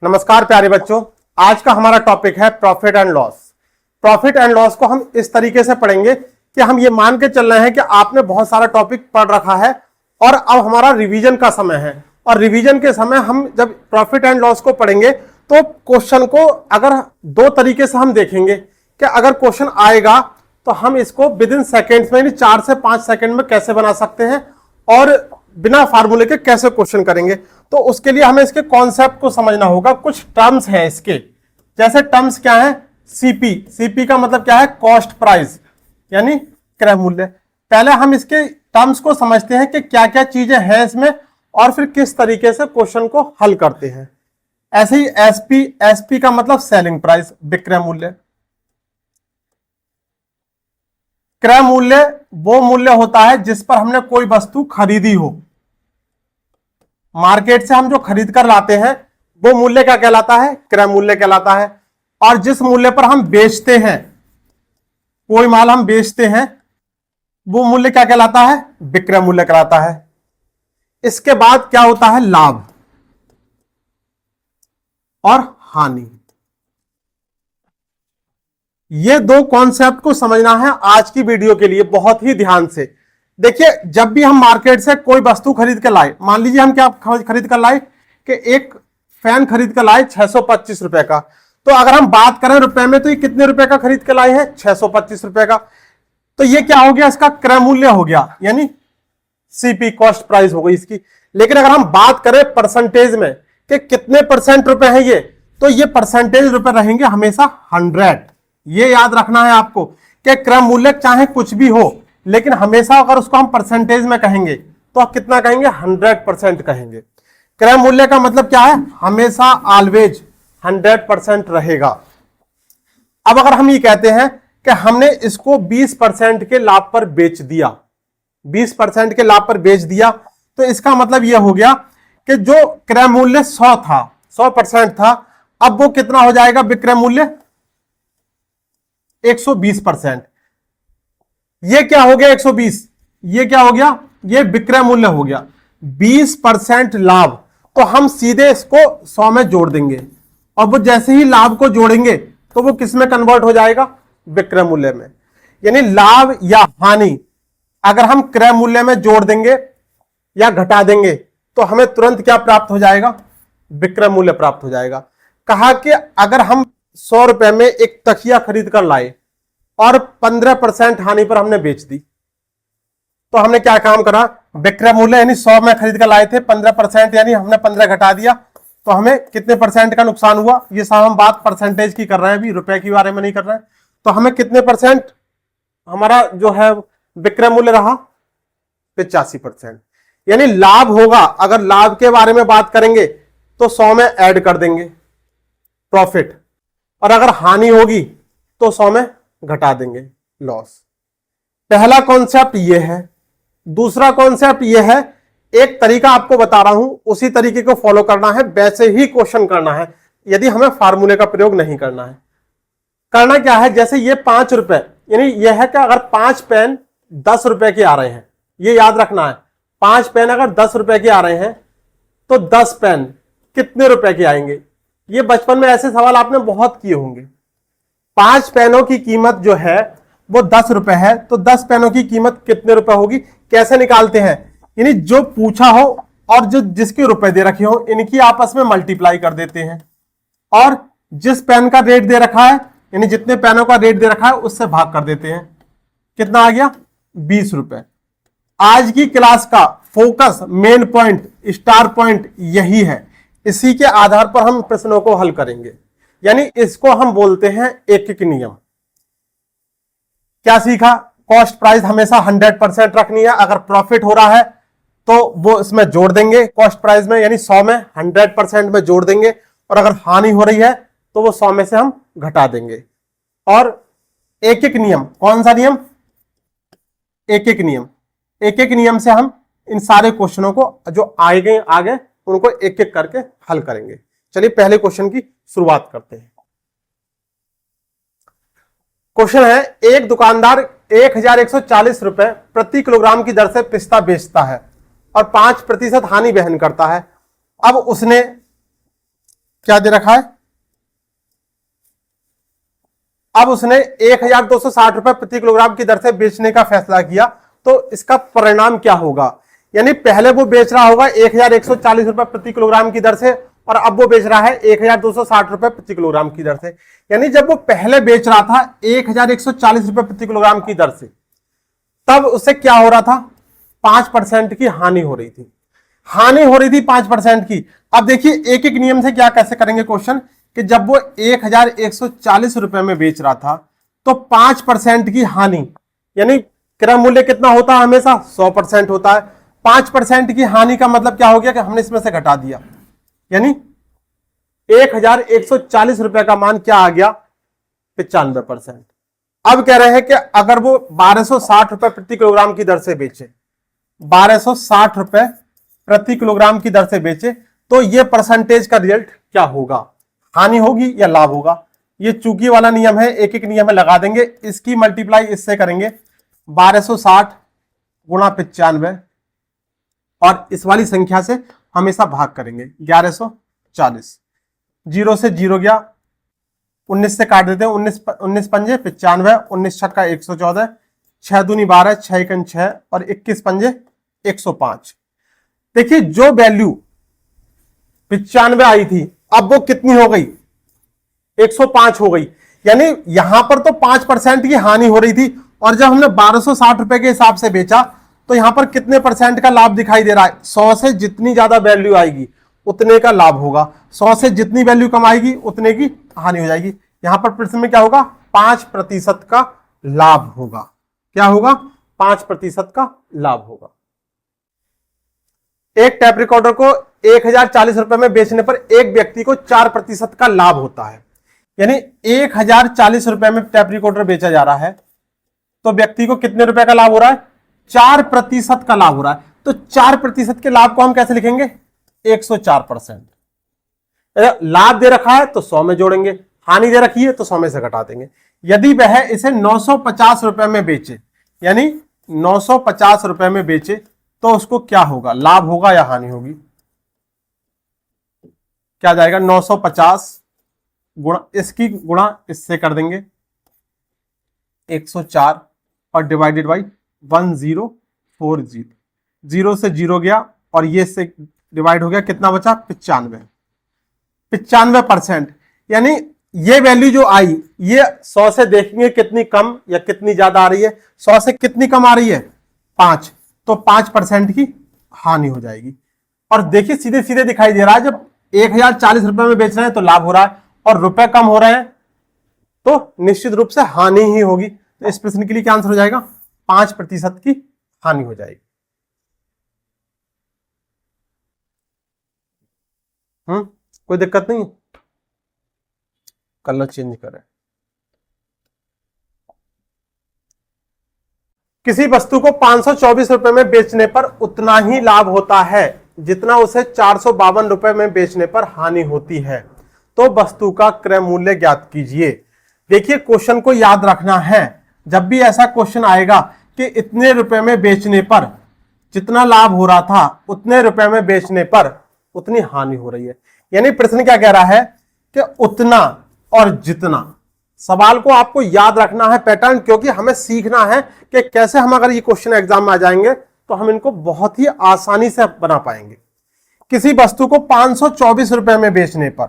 नमस्कार प्यारे बच्चों, आज का हमारा टॉपिक है profit and loss. Profit and loss को हम इस तरीके से पढ़ेंगे कि हम ये मान के चल रहे हैं कि आपने बहुत सारा टॉपिक पढ़ रखा है और अब हमारा रिवीजन का समय है। और रिवीजन के समय हम जब प्रॉफिट एंड लॉस को पढ़ेंगे तो क्वेश्चन को अगर दो तरीके से हम देखेंगे कि अगर क्वेश्चन आएगा तो हम इसको विद इन सेकेंड्स में, यानी 4 से 5 सेकेंड में कैसे बना सकते हैं और बिना फार्मूले के कैसे क्वेश्चन करेंगे। तो उसके लिए हमें इसके कॉन्सेप्ट को समझना होगा। कुछ टर्म्स हैं इसके, जैसे टर्म्स क्या है, सीपी। सीपी का मतलब क्या है, कॉस्ट प्राइस यानी क्रय मूल्य। पहले हम इसके टर्म्स को समझते हैं कि क्या क्या चीजें हैं इसमें और फिर किस तरीके से क्वेश्चन को हल करते हैं। ऐसे ही एसपी, एसपी का मतलब सेलिंग प्राइस, विक्रय मूल्य। क्रय मूल्य वो मूल्य होता है जिस पर हमने कोई वस्तु खरीदी हो। मार्केट से हम जो खरीद कर लाते हैं वो मूल्य क्या कहलाता है, क्रय मूल्य कहलाता है। और जिस मूल्य पर हम बेचते हैं, कोई माल हम बेचते हैं, वो मूल्य क्या कहलाता है, विक्रय मूल्य कहलाता है। इसके बाद क्या होता है, लाभ और हानि। ये दो कॉन्सेप्ट को समझना है आज की वीडियो के लिए बहुत ही ध्यान से। देखिए, जब भी हम मार्केट से कोई वस्तु खरीद कर लाए, मान लीजिए हम क्या खरीद कर लाए कि एक फैन खरीद कर लाए 625 रुपए का, तो अगर हम बात करें रुपए में तो ये कितने रुपए का खरीद कर लाए हैं, 625 रुपए का। तो ये क्या हो गया, इसका क्रय मूल्य हो गया, यानी सीपी, कॉस्ट प्राइस हो गई इसकी। लेकिन अगर हम बात करें परसेंटेज में कि कितने परसेंट रुपए हैं ये, तो ये परसेंटेज रुपए रहेंगे हमेशा 100। ये याद रखना है आपको कि क्रय मूल्य चाहे कुछ भी हो, लेकिन हमेशा अगर उसको हम परसेंटेज में कहेंगे तो आप कितना कहेंगे, 100% कहेंगे। क्रय मूल्य का मतलब क्या है, हमेशा ऑलवेज 100% रहेगा। अब अगर हम ये कहते हैं कि हमने इसको 20% के लाभ पर बेच दिया, 20% के लाभ पर बेच दिया, तो इसका मतलब यह हो गया कि जो क्रय मूल्य 100 था, 100% था, अब वो कितना हो जाएगा, विक्रय मूल्य 120%। ये क्या हो गया 120, ये क्या हो गया, ये विक्रय मूल्य हो गया। 20% लाभ, तो हम सीधे इसको 100 में जोड़ देंगे और वो जैसे ही लाभ को जोड़ेंगे तो वो किस में कन्वर्ट हो जाएगा, विक्रय मूल्य में। यानी लाभ या हानि अगर हम क्रय मूल्य में जोड़ देंगे या घटा देंगे तो हमें तुरंत क्या प्राप्त हो जाएगा, विक्रय मूल्य प्राप्त हो जाएगा। कहा कि अगर हम 100 रुपए में एक तकिया खरीद कर लाए और 15% हानि पर हमने बेच दी, तो हमने क्या काम करा, विक्रय मूल्य यानी 100 में खरीद कर लाए थे, 15% यानी हमने 15 घटा दिया, तो हमें कितने परसेंट का नुकसान हुआ। ये सब हम बात परसेंटेज की कर रहे हैं, अभी रुपए के बारे में नहीं कर रहे हैं। तो हमें कितने परसेंट हमारा जो है विक्रय मूल्य रहा, 85%। यानी लाभ होगा, अगर लाभ के बारे में बात करेंगे तो 100 में ऐड कर देंगे प्रॉफिट, और अगर हानि होगी तो 100 में घटा देंगे लॉस। पहला कॉन्सेप्ट यह है। दूसरा कॉन्सेप्ट यह है, एक तरीका आपको बता रहा हूं, उसी तरीके को फॉलो करना है, वैसे ही क्वेश्चन करना है, यदि हमें फार्मूले का प्रयोग नहीं करना है। करना क्या है, जैसे ये 5 रुपए, यानी यह है कि अगर 5 पेन 10 रुपए के आ रहे हैं, ये याद रखना है, 5 पेन अगर 10 रुपए के आ रहे हैं तो 10 पेन कितने रुपए के आएंगे। ये बचपन में ऐसे सवाल आपने बहुत किए होंगे। 5 पेनों की कीमत जो है वो 10 रुपए है, तो 10 पेनों की कीमत कितने रुपए होगी, कैसे निकालते हैं, यानी जो पूछा हो और जो जिसके रुपए दे रखे हो इनकी आपस में मल्टीप्लाई कर देते हैं और जिस पेन का रेट दे रखा है, यानी जितने पेनों का रेट दे रखा है उससे भाग कर देते हैं। कितना आ गया, 20 रुपए। आज की क्लास का focus, main point, star point यही है। इसी के आधार पर हम प्रश्नों को हल करेंगे, यानी इसको हम बोलते हैं एक एक नियम। क्या सीखा, कॉस्ट प्राइस हमेशा 100% रखनी है। अगर प्रॉफिट हो रहा है तो वो इसमें जोड़ देंगे कॉस्ट प्राइस में, यानी 100 में 100% में जोड़ देंगे, और अगर हानि हो रही है तो वो 100 में से हम घटा देंगे। और एक एक नियम, कौन सा नियम, एक एक नियम, एक एक नियम से हम इन सारे क्वेश्चनों को जो आगे उनको एक एक करके हल करेंगे। चलिए पहले क्वेश्चन की शुरुआत करते हैं। क्वेश्चन है, एक दुकानदार 1140 रुपए प्रति किलोग्राम की दर से पिस्ता बेचता है और 5% हानि वहन करता है। अब उसने क्या दे रखा है, अब उसने 1260 रुपए प्रति किलोग्राम की दर से बेचने का फैसला किया, तो इसका परिणाम क्या होगा, यानी पहले वो बेच रहा होगा 1140 रुपए प्रति किलोग्राम की दर से, और अब वो बेच रहा है 1260 रुपए प्रति किलोग्राम की दर से। यानी जब वो पहले बेच रहा था 1140 रुपए प्रति किलोग्राम की दर से, तब उससे क्या हो रहा था, 5% की हानि हो रही थी, 5% की। अब देखिए एक एक नियम से क्या कैसे करेंगे क्वेश्चन, कि जब वो 1140 रुपए में बेच रहा था तो 5% की हानि, यानी क्रय मूल्य कितना होता है, हमेशा 100% होता है। 5% की हानि का मतलब क्या हो गया कि हमने इसमें से घटा दिया, यानी 1140 रुपए का मान क्या आ गया, 95%। अब कह रहे हैं कि अगर वो 1260 रुपए प्रति किलोग्राम की दर से बेचे, 1260 रुपए प्रति किलोग्राम की दर से बेचे, तो ये परसेंटेज का रिजल्ट क्या होगा, हानि होगी या लाभ होगा। ये चूकी वाला नियम है, एक एक नियम में लगा देंगे, इसकी मल्टीप्लाई इससे करेंगे 1260 गुणा 95, और इस वाली संख्या से हमेशा भाग करेंगे 1140। 0 से 0 गया, 19 से काट देते हैं, 19 पंजे 95, 19 छक्का 114, 6 दूनी 12, 6 एकन 6 और 21 पंजे 105। देखिए जो वैल्यू 95 आई थी, अब वो कितनी हो गई, 105 हो गई। यानी यहां पर तो 5% की हानि हो रही थी, और जब हमने 1260 रुपए के हिसाब से बेचा तो यहां पर कितने परसेंट का लाभ दिखाई दे रहा है, 100 से जितनी ज्यादा वैल्यू आएगी उतने का लाभ होगा, 100 से जितनी वैल्यू कम आएगी उतने की हानि हो जाएगी। यहां पर प्रश्न में क्या होगा, 5% का लाभ होगा। क्या होगा, 5% का लाभ होगा। एक टेप रिकॉर्डर को 1040 रुपए में बेचने पर एक व्यक्ति को 4% का लाभ होता है। यानी 1040 रुपए में टेप रिकॉर्डर बेचा जा रहा है, तो व्यक्ति को कितने रुपए का लाभ हो रहा है, 4% का लाभ हो रहा है। तो 4% के लाभ को हम कैसे लिखेंगे, 104%। लाभ दे रखा है तो 100 में जोड़ेंगे, हानि दे रखी है तो 100 में से घटा देंगे। यदि वह इसे 950 रुपए में बेचे, यानी 950 रुपए में बेचे, तो उसको क्या होगा, लाभ होगा या हानि होगी। क्या जाएगा, 950 गुणा इसकी गुणा इससे कर देंगे 104 और डिवाइडेड बाई 1040। 0 से 0 गया और ये से डिवाइड हो गया, कितना बचा, 95%। यानी ये वैल्यू जो आई, ये 100 से देखेंगे कितनी कम या कितनी ज्यादा आ रही है। 100 से कितनी कम आ रही है, 5, तो 5% की हानि हो जाएगी। और देखिए सीधे सीधे दिखाई दे रहा है, जब 1040 रुपए में बेच रहे हैं तो लाभ हो रहा है, और रुपए कम हो रहे हैं तो निश्चित रूप से हानि ही होगी। तो इस प्रश्न के लिए क्या आंसर हो जाएगा, 5% की हानि हो जाएगी। कोई दिक्कत नहीं, कलर चेंज करें। किसी वस्तु को 524 रुपए में बेचने पर उतना ही लाभ होता है जितना उसे 452 रुपए में बेचने पर हानि होती है, तो वस्तु का क्रय मूल्य ज्ञात कीजिए। देखिए क्वेश्चन को याद रखना है, जब भी ऐसा क्वेश्चन आएगा कि इतने रुपए में बेचने पर जितना लाभ हो रहा था उतने रुपए में बेचने पर उतनी हानि हो रही है। यानी प्रश्न क्या कह रहा है कि उतना और जितना। सवाल को आपको याद रखना है पैटर्न, क्योंकि हमें सीखना है कि कैसे हम अगर ये क्वेश्चन एग्जाम में आ जाएंगे तो हम इनको बहुत ही आसानी से बना पाएंगे। किसी वस्तु को 524 रुपए में बेचने पर,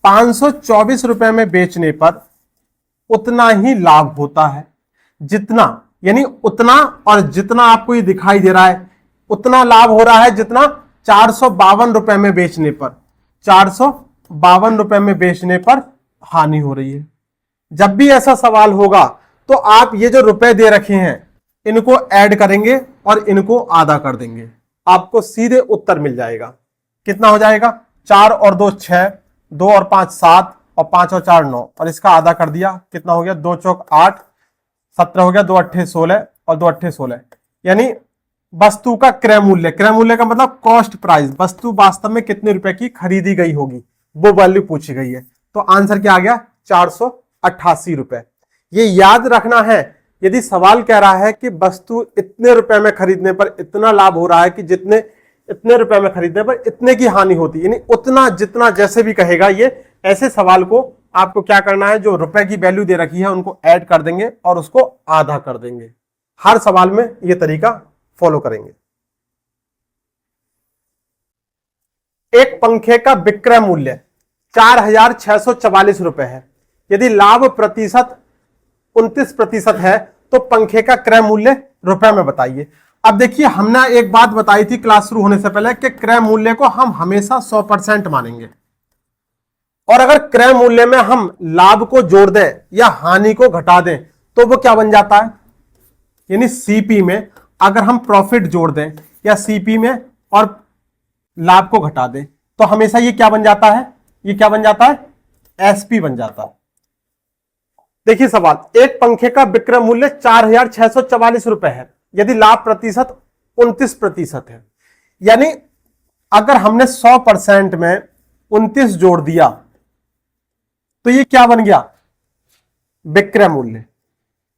524 रुपए में बेचने पर उतना ही लाभ होता है जितना, यानी उतना और जितना आपको ये दिखाई दे रहा है, उतना लाभ हो रहा है जितना 452 रुपए में बेचने पर, 452 रुपए में बेचने पर हानि हो रही है। जब भी ऐसा सवाल होगा तो आप ये जो रुपए दे रखे हैं इनको ऐड करेंगे और इनको आधा कर देंगे, आपको सीधे उत्तर मिल जाएगा। कितना हो जाएगा, 4 और 2 6, 2 और 5 7 और 5 और 4 9, और इसका आधा कर दिया, कितना हो गया, 2 चौक 8, 17 हो गया, 2 अट्ठे 16 और 2 अट्ठे 16। यानी वस्तु का क्रय मूल्य, क्रय मूल्य का मतलब कॉस्ट प्राइस, वस्तु वास्तव में कितने रुपए की खरीदी गई होगी वो वैल्यू पूछी गई है। तो आंसर क्या आ गया, 488 रुपए। ये याद रखना है, यदि सवाल कह रहा है कि वस्तु इतने रुपए में खरीदने पर इतना लाभ हो रहा है कि जितने इतने रुपए में खरीदने पर इतने की हानि होती, यानी उतना जितना जैसे भी कहेगा ये, ऐसे सवाल को आपको क्या करना है, जो रुपए की वैल्यू दे रखी है उनको ऐड कर देंगे और उसको आधा कर देंगे। हर सवाल में ये तरीका फॉलो करेंगे। एक पंखे का विक्रय मूल्य 4,644 रुपए है। यदि लाभ प्रतिशत 29% है तो पंखे का क्रय मूल्य रुपए में बताइए। अब देखिए, हमने एक बात बताई थी क्लास शुरू होने से पहले कि क्रय मूल्य को हम हमेशा 100% मानेंगे, और अगर क्रय मूल्य में हम लाभ को जोड़ दें या हानि को घटा दें तो वो क्या बन जाता है, यानी सीपी में अगर हम प्रॉफिट जोड़ दें या सीपी में और लाभ को घटा दें तो हमेशा ये क्या बन जाता है, ये क्या बन जाता है, एसपी बन जाता है। देखिए सवाल, एक पंखे का विक्रय मूल्य 4,644 रुपए है, यदि लाभ प्रतिशत 29% है। यानी अगर हमने 100% में 29 जोड़ दिया तो ये क्या बन गया, विक्रय मूल्य,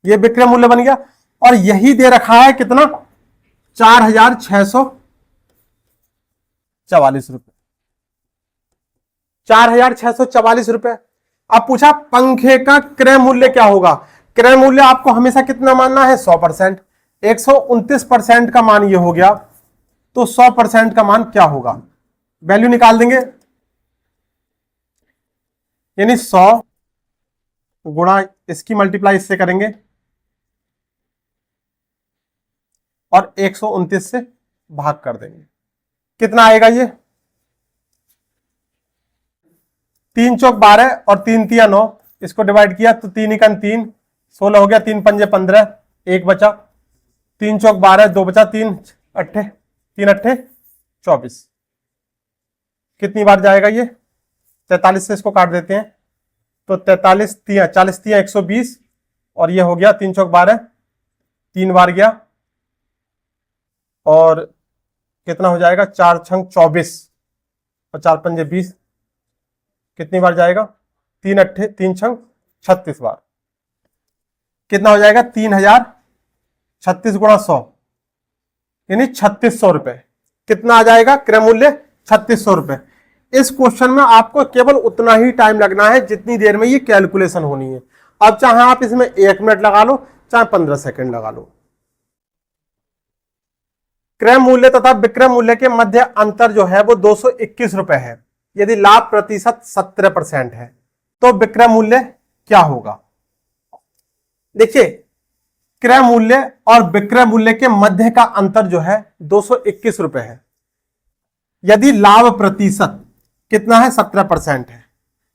ये विक्रय मूल्य बन गया। और यही दे रखा है कितना, 4,644 रुपए, 4,644 रुपए। अब पूछा पंखे का क्रय मूल्य क्या होगा, क्रय मूल्य आपको हमेशा कितना मानना है, 100%। 129% का मान ये हो गया, तो 100% का मान क्या होगा, वैल्यू निकाल देंगे, यानी 100 गुणा इसकी मल्टीप्लाई इससे करेंगे और 129 से भाग कर देंगे। कितना आएगा ये, 3 चौक 12 और 3 तिया 9, इसको डिवाइड किया तो 3 एकम 3, 16 हो गया, 3 पंजे 15, 1 बचा, 3 चौक 12, 2 बचा, 3 अट्ठे 24। कितनी बार जाएगा ये, 43 से इसको काट देते हैं तो 43 तिया 40 तिया 120, और ये हो गया 3 चौक 12, 3 बार गया, और कितना हो जाएगा, 4 छंग 24 और 4 पंजे 20, कितनी बार जाएगा, 3 अट्ठे 3 छंग 36 बार। कितना हो जाएगा, 3,036 गुणा 100, यानी 3600 रुपए। कितना आ जाएगा क्रय मूल्य, 3600 रुपए। इस क्वेश्चन में आपको केवल उतना ही टाइम लगना है जितनी देर में ये कैलकुलेशन होनी है। अब चाहे आप इसमें 1 मिनट लगा लो, चाहे 15 सेकंड लगा लो। क्रय मूल्य तथा विक्रय मूल्य के मध्य अंतर जो है वो 221 रुपए है। यदि लाभ प्रतिशत 17% है तो विक्रय मूल्य क्या होगा। देखिए, क्रय मूल्य और विक्रय मूल्य के मध्य का अंतर जो है 221 रुपए है। यदि लाभ प्रतिशत कितना है, 17% है।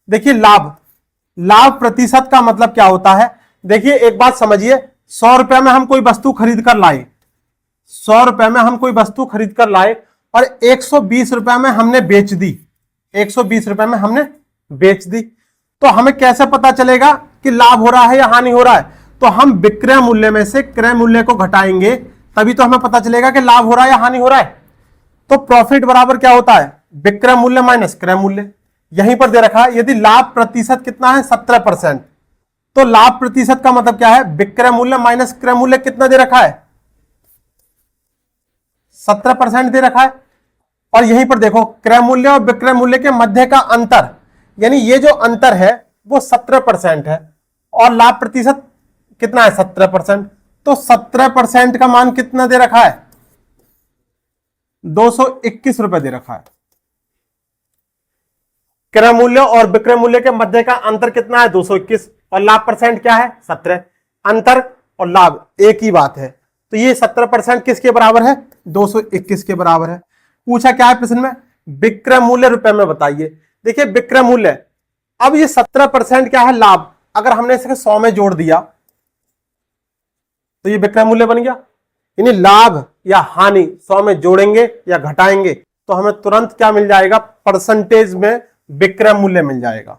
देखिए लाभ प्रतिशत का मतलब क्या होता है, देखिए एक बात समझिए, 100 रुपए में हम कोई वस्तु खरीद कर लाए, 100 रुपए में हम कोई वस्तु खरीद कर लाए और 120 रुपए में हमने बेच दी, 120 रुपए में हमने बेच दी, तो हमें कैसे पता चलेगा कि लाभ हो रहा है या हानि हो रहा है। तो हम विक्रय मूल्य में से क्रय मूल्य को घटाएंगे, तभी तो हमें पता चलेगा कि लाभ हो रहा है या हानि हो रहा है। तो प्रॉफिट बराबर क्या होता है, विक्रय मूल्य माइनस क्रय मूल्य। यहीं पर दे रखा है, यदि लाभ प्रतिशत कितना है, 17%, तो लाभ प्रतिशत का मतलब क्या है, विक्रय मूल्य माइनस क्रय मूल्य। कितना दे रखा है, 17% दे रखा है। और यहीं पर देखो, क्रय मूल्य और विक्रय मूल्य के मध्य का अंतर, यानी ये जो अंतर है वो 17% है, और लाभ प्रतिशत कितना है, 17%। तो 17% का मान कितना दे रखा है, 221 रुपए दे रखा है। क्रय मूल्य और विक्रय मूल्य के मध्य का अंतर कितना है, 221, और लाभ परसेंट क्या है, 17। अंतर और लाभ एक ही बात है, तो ये 17% किसके बराबर है, 221 के बराबर है। पूछा क्या है प्रश्न में, विक्रय मूल्य रुपए में बताइए। देखिए विक्रय मूल्य, अब ये 17% क्या है, लाभ, अगर हमने इसे 100 में जोड़ दिया तो ये विक्रय मूल्य बन गया। यानी लाभ या हानि 100 में जोड़ेंगे या घटाएंगे तो हमें तुरंत क्या मिल जाएगा, परसेंटेज में विक्रय मूल्य मिल जाएगा।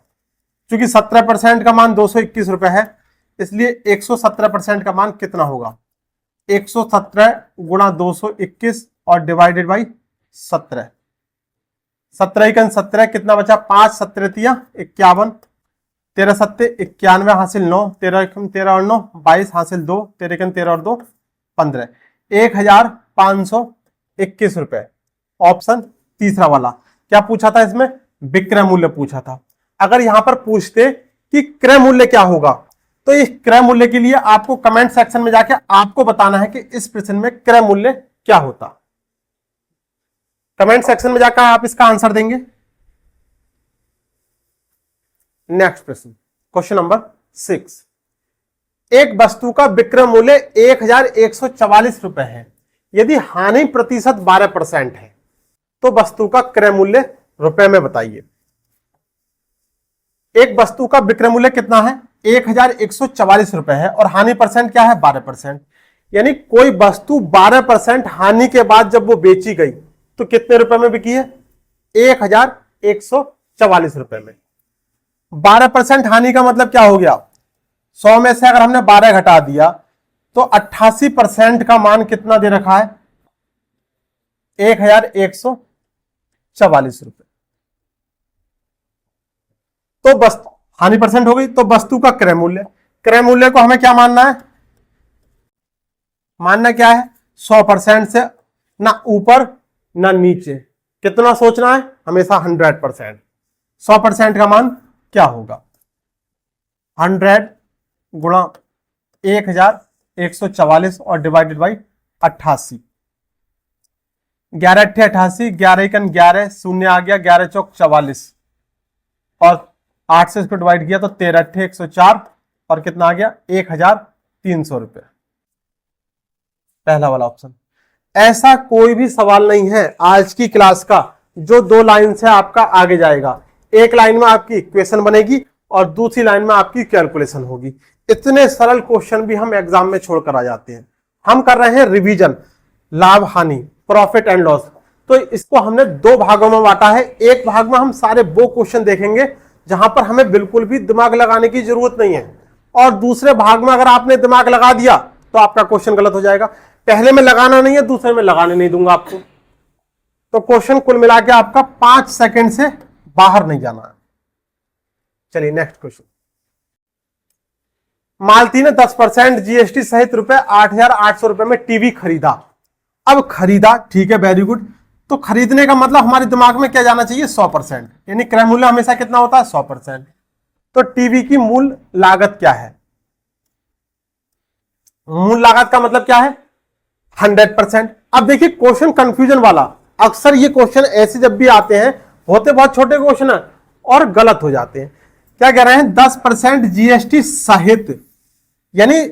क्योंकि 17% का मान 221 रुपए है, इसलिए 117% का मान कितना होगा, 117 गुणा 221 और डिवाइडेड बाई 17। 17 एकन 17, कितना बचा, 5 17 तिया 51, 13 सत्ते 91 हासिल 9, 13 एकम 13 और 9 22 हासिल 2, 13 एकम 13 और 2 15, 1,521 रुपए। ऑप्शन तीसरा वाला। क्या पूछा था इसमें? विक्रय मूल्य पूछा था। अगर यहां पर पूछते कि क्रय मूल्य क्या होगा, तो इस क्रय मूल्य के लिए आपको कमेंट सेक्शन में जाके आपको बताना है कि इस प्रश्न में क्रय मूल्य क्या होता। कमेंट सेक्शन में जाकर आप इसका आंसर देंगे। नेक्स्ट प्रश्न, क्वेश्चन नंबर 6। एक वस्तु का विक्रय मूल्य 1144 रुपए है। यदि हानि प्रतिशत 12% है तो वस्तु का क्रय मूल्य रुपए में बताइए। एक वस्तु का विक्रय मूल्य कितना है? 1144 रुपए है और हानि परसेंट क्या है? 12%। यानी कोई वस्तु 12% हानि के बाद जब वो बेची गई तो कितने रुपए में बिकी है? 1144 रुपए में। 12% हानि का मतलब क्या हो गया? 100 में से अगर हमने 12 घटा दिया तो 88% का मान कितना दे रखा है? 1144 रुपए। तो वस्तु हानि परसेंट हो गई, तो वस्तु का क्रय मूल्य, क्रय मूल्य को हमें क्या मानना है? मानना क्या है? 100% से ना ऊपर ना नीचे। कितना सोचना है? हमेशा 100%। 100% का मान क्या होगा? 100 गुणा 1144 और डिवाइडेड बाई 88। 11 अट्ठे 88, 11 एकन 11, शून्य आ गया, 11 चौक 44 और 8 से इसको डिवाइड किया तो 13 अट्ठे 104 और कितना आ गया? 1300 रुपए। पहला वाला ऑप्शन। ऐसा कोई भी सवाल नहीं है आज की क्लास का जो 2 लाइन से आपका आगे जाएगा। एक लाइन में आपकी इक्वेशन बनेगी और दूसरी लाइन में आपकी कैलकुलेशन होगी। इतने सरल क्वेश्चन भी हम एग्जाम में छोड़कर आ जाते हैं। हम कर रहे हैं रिवीजन, लाभ हानि, प्रॉफिट एंड लॉस। तो इसको हमने 2 भागों में बांटा है। एक भाग में हम सारे वो क्वेश्चन देखेंगे जहां पर हमें बिल्कुल भी दिमाग लगाने की जरूरत नहीं है, और दूसरे भाग में अगर आपने दिमाग लगा दिया तो आपका क्वेश्चन गलत हो जाएगा। पहले में लगाना नहीं है, दूसरे में लगाने नहीं दूंगा आपको। तो क्वेश्चन कुल मिला के आपका 5 सेकंड से बाहर नहीं जाना है। चलिए नेक्स्ट क्वेश्चन। मालती ने 10% जीएसटी सहित रुपए 8800 रुपए में टीवी खरीदा। अब खरीदा, ठीक है, वेरी गुड। तो खरीदने का मतलब हमारे दिमाग में क्या जाना चाहिए? 100%। यानी क्रय मूल्य हमेशा कितना होता है? 100%। तो टीवी की मूल लागत क्या है? मूल लागत का मतलब क्या है? 100%। अब देखिए क्वेश्चन कंफ्यूजन वाला, अक्सर ये क्वेश्चन ऐसे जब भी आते हैं, होते बहुत छोटे क्वेश्चन है और गलत हो जाते हैं। क्या कह रहे हैं? 10% जीएसटी सहित, यानी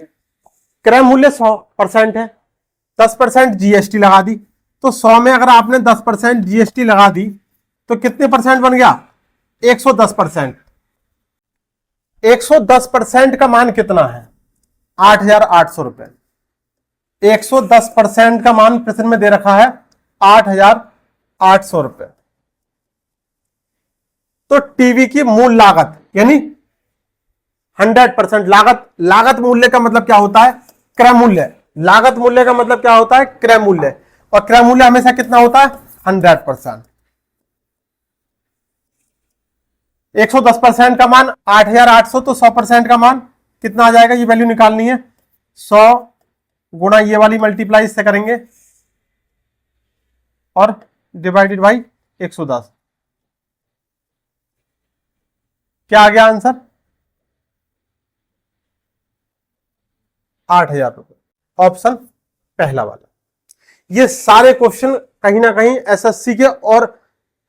क्रय मूल्य 100% है, 10% जीएसटी लगा दी। तो 100 में अगर आपने 10% जीएसटी लगा दी तो कितने परसेंट बन गया? 110%। 110% का मान कितना है? 8800 रुपए। 110% का मान प्रश्न में दे रखा है 8800 रुपए। तो टीवी की मूल लागत यानी 100% लागत। लागत मूल्य का मतलब क्या होता है? क्रय मूल्य। लागत मूल्य का मतलब क्या होता है? क्रय मूल्य। और क्रय मूल्य हमेशा कितना होता है? 100%। 110% का मान 8800, तो 100% का मान कितना आ जाएगा? ये वैल्यू निकालनी है। 100 गुणा ये वाली मल्टीप्लाई इससे करेंगे और डिवाइडेड बाई 110। क्या आ गया आंसर? 8000 रुपए। ऑप्शन पहला वाला। ये सारे क्वेश्चन कहीं ना कहीं एसएससी के और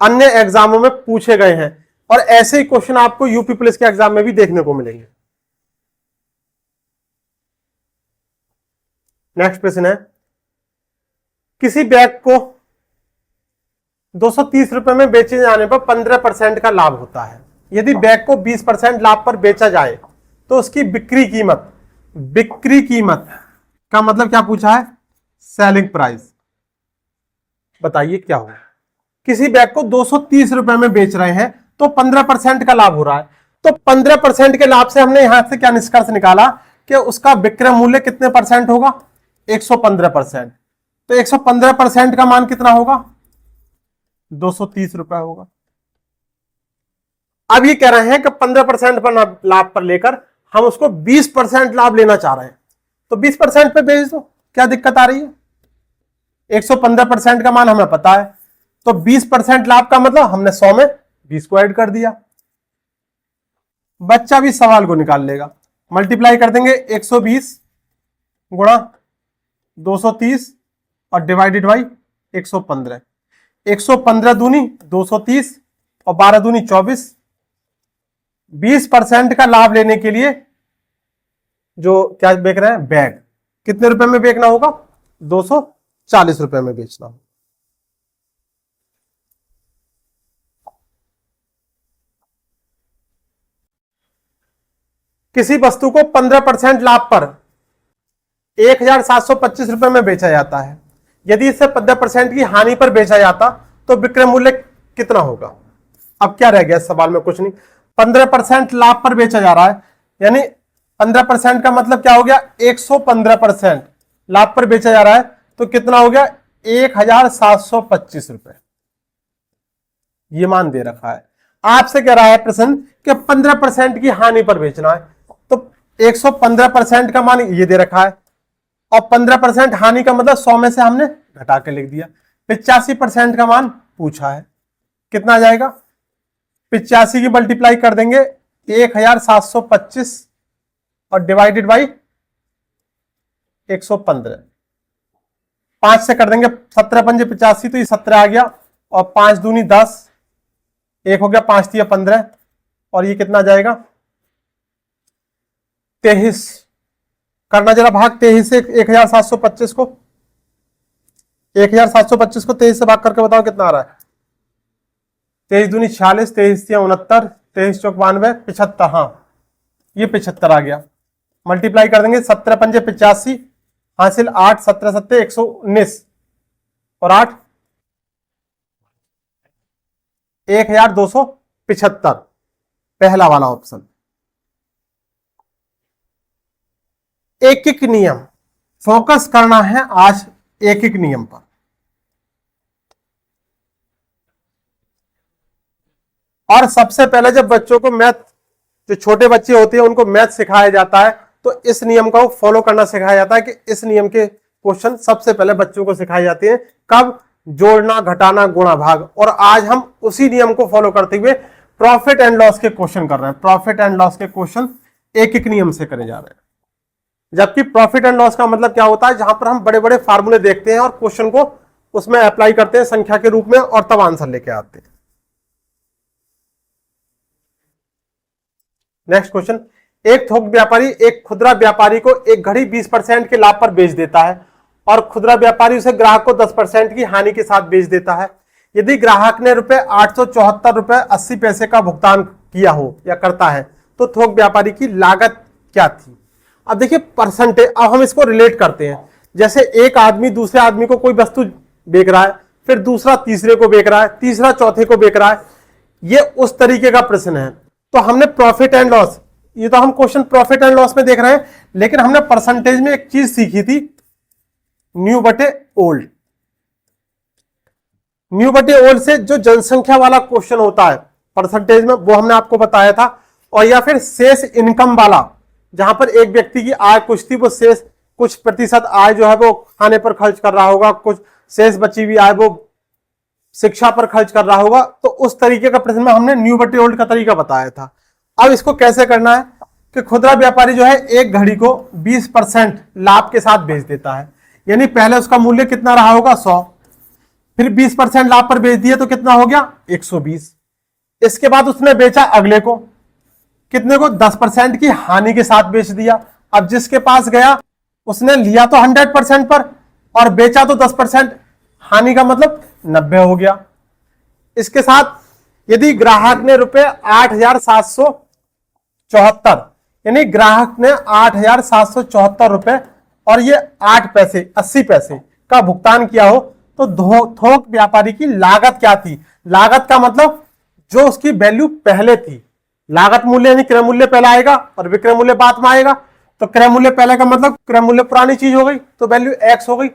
अन्य एग्जामों में पूछे गए हैं, और ऐसे ही क्वेश्चन आपको यूपी पुलिस के एग्जाम में भी देखने को मिलेंगे। नेक्स्ट प्रश्न है, किसी बैग को 230 रुपए में बेचे जाने पर 15% का लाभ होता है। यदि बैग को 20% लाभ पर बेचा जाए तो उसकी बिक्री कीमत का मतलब क्या पूछा है? Selling price. बताइए क्या होगा? किसी बैग को 230 रुपए में बेच रहे हैं तो 15% का लाभ हो रहा है। तो 15% के लाभ से हमने यहां से क्या निष्कर्ष निकाला कि उसका विक्रय मूल्य कितने परसेंट होगा? 115%। तो 115% का मान कितना होगा? 230 रुपए होगा। अब ये कह रहे हैं कि 15% पर लाभ पर लेकर हम उसको 20% लाभ लेना चाह रहे हैं, तो 20% पे बेच दो, क्या दिक्कत आ रही है? 115% का मान हमें पता है, तो 20% लाभ का मतलब हमने 100 में 20 को ऐड कर दिया। बच्चा भी सवाल को निकाल लेगा। मल्टीप्लाई कर देंगे 120 गुणा 230 और डिवाइडेड बाई 115। 115 दूनी 230 और 12 दूनी 24। 20% का लाभ लेने के लिए जो क्या बेच रहे हैं, बैग, कितने रुपए में बेचना होगा? 240 रुपए में बेचना होगा। किसी वस्तु को 15% लाभ पर 1725 रुपए में बेचा जाता है। यदि इसे 15% की हानि पर बेचा जाता तो विक्रय मूल्य कितना होगा? अब क्या रह गया इस सवाल में? कुछ नहीं। 15% लाभ पर बेचा जा रहा है, यानी 15% का मतलब क्या हो गया? 115% लाभ पर बेचा जा रहा है, तो कितना हो गया? 1725 रुपए। ये मान दे रखा है। आपसे कह रहा है प्रश्न कि 15% की हानि पर बेचना है, तो 115% का मान ये दे रखा है, और 15% हानि का मतलब 100 में से हमने घटा के लिख दिया। 85% का मान पूछा है, कितना आ जाएगा? 85 की मल्टीप्लाई कर देंगे 1725 और डिवाइडेड बाई 115। 5 से कर देंगे 17 पंजे 85, तो ये 17 आ गया, और 5 दूनी 10, 1 हो गया, 5 दिया 15, और ये कितना आ जाएगा? 23। करना जरा भाग 23 से 1725 को। 1725 को 23 से भाग करके बताओ कितना आ रहा है? 23 दूनी 46, 23 दिया 69, 23 चौक 92, 75। हाँ, ये 75 आ गया। मल्टीप्लाई कर देंगे 17 पंजे 85, हासिल 8, 17 सत्ते 119, और 8 1275। पहला वाला ऑप्शन। एक एक नियम, फोकस करना है आज एक एक नियम पर। और सबसे पहले जब बच्चों को मैथ, जो छोटे बच्चे होते हैं उनको मैथ सिखाया जाता है, तो इस नियम को फॉलो करना सिखाया जाता है कि इस नियम के क्वेश्चन सबसे पहले बच्चों को सिखाए जाते हैं। कब? जोड़ना, घटाना, गुणा, भाग। और आज हम उसी नियम को फॉलो करते हुए प्रॉफिट एंड लॉस के क्वेश्चन कर रहे हैं। प्रॉफिट एंड लॉस के क्वेश्चन एक एक नियम से करे जा रहे हैं। जबकि प्रॉफिट एंड लॉस का मतलब क्या होता है? जहां पर हम बड़े बड़े फार्मूले देखते हैं और क्वेश्चन को उसमें अप्लाई करते हैं संख्या के रूप में, और तब आंसर लेके आते हैं। Next question. एक थोक व्यापारी एक खुदरा व्यापारी को एक घड़ी 20% के लाभ पर बेच देता है, और खुदरा व्यापारी उसे ग्राहक को 10% की हानि के साथ बेच देता है। यदि ग्राहक ने ₹874.80 का भुगतान किया हो या करता है, तो थोक व्यापारी की लागत क्या थी? अब देखिए परसेंटेज, अब हम इसको रिलेट करते हैं। जैसे एक आदमी दूसरे आदमी को कोई वस्तु बेच रहा है, फिर दूसरा तीसरे को बेच रहा है, तीसरा चौथे को बेच रहा है, ये उस तरीके का प्रश्न है। तो हमने प्रॉफिट एंड लॉस, ये तो हम क्वेश्चन प्रॉफिट एंड लॉस में देख रहे हैं, लेकिन हमने परसेंटेज में एक चीज सीखी थी, न्यू बटे ओल्ड। न्यू बटे ओल्ड से जो जनसंख्या वाला क्वेश्चन होता है परसेंटेज में, वो हमने आपको बताया था। और या फिर शेष इनकम वाला, जहां पर एक व्यक्ति की आय कुछ थी, वो शेष कुछ प्रतिशत आय जो है वो खाने पर खर्च कर रहा होगा, कुछ शेष बची हुई आय वो शिक्षा पर खर्च कर रहा होगा। तो उस तरीके का प्रश्न में हमने न्यू बटे ओल्ड का तरीका बताया था। अब इसको कैसे करना है कि खुदरा व्यापारी जो है एक घड़ी को 20% लाभ के साथ बेच देता है, यानी पहले उसका मूल्य कितना रहा होगा? 100, फिर 20% लाभ पर बेच दिया तो कितना हो गया? 120। इसके बाद उसने बेचा अगले को, कितने को? 10% की हानि के साथ बेच दिया। अब जिसके पास गया उसने लिया तो 100% पर और बेचा तो 10%, हानि का मतलब 90 हो गया। इसके साथ यदि ग्राहक ने ₹8,774, यानी ग्राहक ने 8,774 रुपए और ये 8 पैसे 80 पैसे का भुगतान किया हो, तो थोक व्यापारी की लागत क्या थी? लागत का मतलब जो उसकी वैल्यू पहले थी। लागत मूल्य यानी क्रय मूल्य पहले आएगा और विक्रय मूल्य बाद में आएगा। तो क्रय मूल्य पहले का मतलब क्रय मूल्य पुरानी चीज हो गई, तो वैल्यू x हो गई।